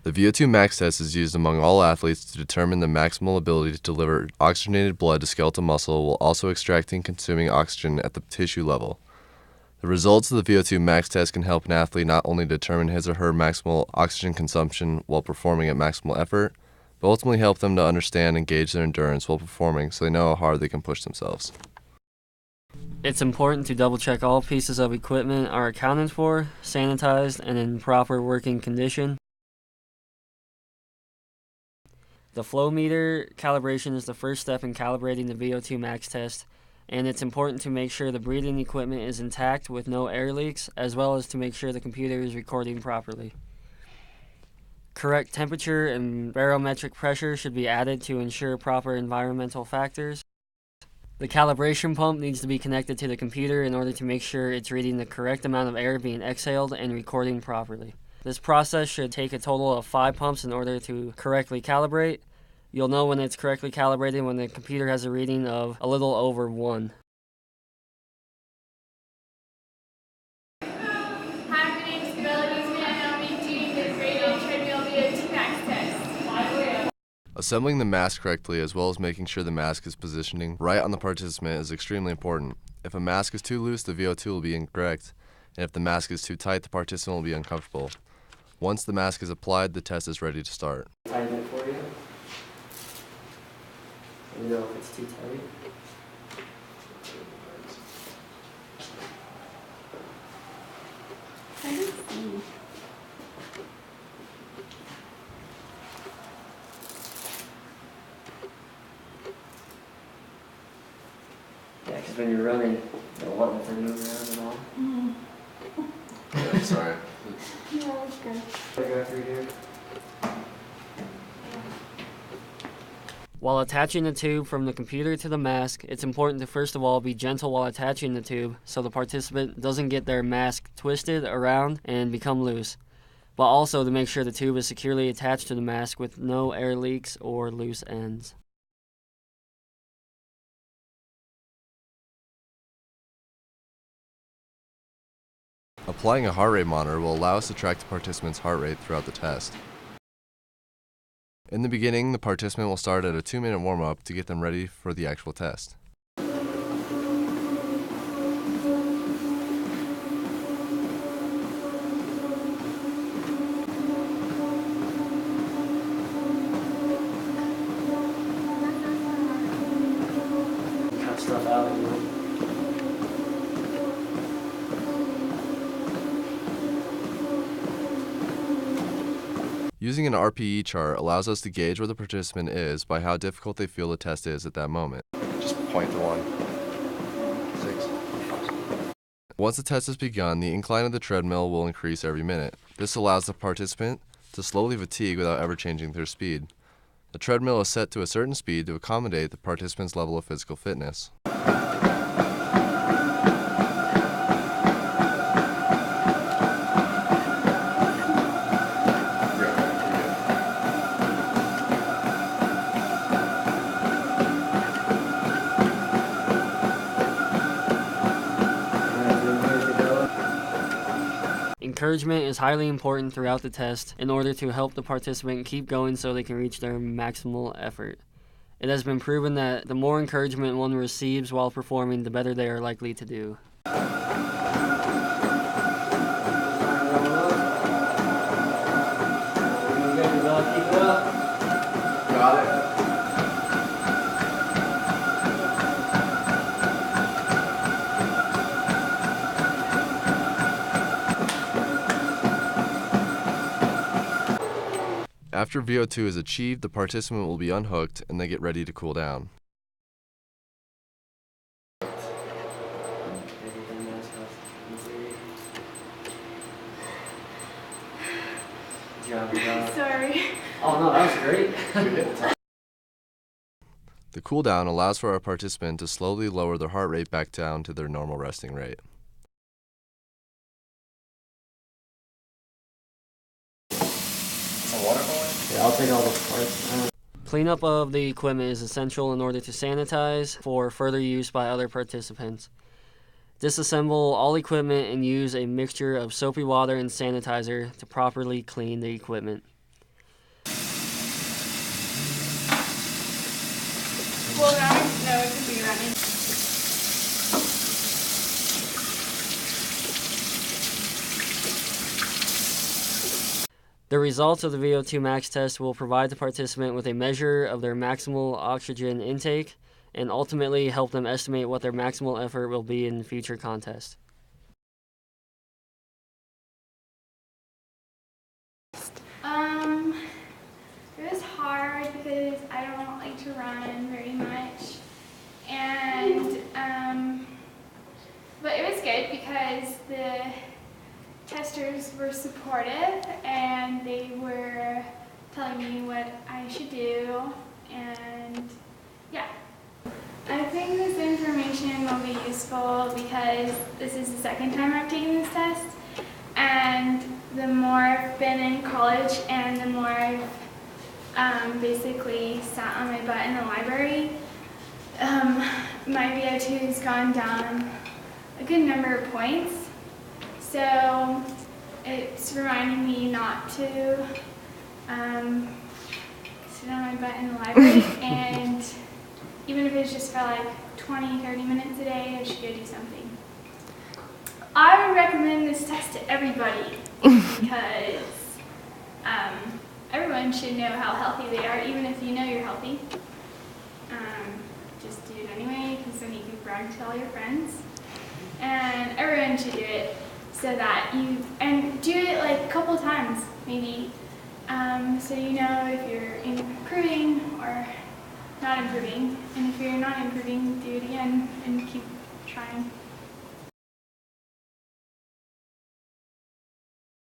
The VO2 max test is used among all athletes to determine the maximal ability to deliver oxygenated blood to skeletal muscle while also extracting and consuming oxygen at the tissue level. The results of the VO2 max test can help an athlete not only determine his or her maximal oxygen consumption while performing at maximal effort, but ultimately help them to understand and gauge their endurance while performing so they know how hard they can push themselves. It's important to double-check all pieces of equipment are accounted for, sanitized, and in proper working condition. The flow meter calibration is the first step in calibrating the VO2 max test, and it's important to make sure the breathing equipment is intact with no air leaks, as well as to make sure the computer is recording properly. Correct temperature and barometric pressure should be added to ensure proper environmental factors. The calibration pump needs to be connected to the computer in order to make sure it's reading the correct amount of air being exhaled and recording properly. This process should take a total of 5 pumps in order to correctly calibrate. You'll know when it's correctly calibrated when the computer has a reading of a little over 1. Assembling the mask correctly as well as making sure the mask is positioning right on the participant is extremely important. If a mask is too loose, the VO2 will be incorrect, and if the mask is too tight, the participant will be uncomfortable. Once the mask is applied, the test is ready to start. Tighten it for you. Let me know if it's too tight. Yeah, because when you're running, you don't want nothing to move around at all. Yeah, sorry. No, it's good. Go through here. While attaching the tube from the computer to the mask, it's important to first of all be gentle while attaching the tube so the participant doesn't get their mask twisted around and become loose, but also to make sure the tube is securely attached to the mask with no air leaks or loose ends. Applying a heart rate monitor will allow us to track the participant's heart rate throughout the test. In the beginning, the participant will start at a 2-minute warm-up to get them ready for the actual test. Cut stuff out, you know. Using an RPE chart allows us to gauge where the participant is by how difficult they feel the test is at that moment. Just point to 1. 6. Once the test has begun, the incline of the treadmill will increase every minute. This allows the participant to slowly fatigue without ever changing their speed. The treadmill is set to a certain speed to accommodate the participant's level of physical fitness. Encouragement is highly important throughout the test in order to help the participant keep going so they can reach their maximal effort. It has been proven that the more encouragement one receives while performing, the better they are likely to do. Got it. After VO2 is achieved, the participant will be unhooked and they get ready to cool down. Sorry. Oh no, that was great. The cool down allows for our participant to slowly lower their heart rate back down to their normal resting rate. Some water going? Yeah, I'll take all those parts. Cleanup of the equipment is essential in order to sanitize for further use by other participants. Disassemble all equipment and use a mixture of soapy water and sanitizer to properly clean the equipment. Well, now I know it could be running. The results of the VO2 max test will provide the participant with a measure of their maximal oxygen intake and ultimately help them estimate what their maximal effort will be in future contests. It was hard because I don't like to run very much, and but it was good because the testers were supportive and they were telling me what I should do, and yeah. I think this information will be useful because this is the second time I've taken this test, and the more I've been in college and the more I've basically sat on my butt in the library, my VO2 has gone down a good number of points. So it's reminding me not to sit on my butt in the library, and even if it's just for like 20-30 minutes a day, I should go do something. I would recommend this test to everybody because everyone should know how healthy they are, even if you know you're healthy. Just do it anyway, because then you can brag to all your friends. And everyone should do it so that and do it like a couple times, maybe, so you know if you're improving or not improving. And if you're not improving, do it again and keep trying.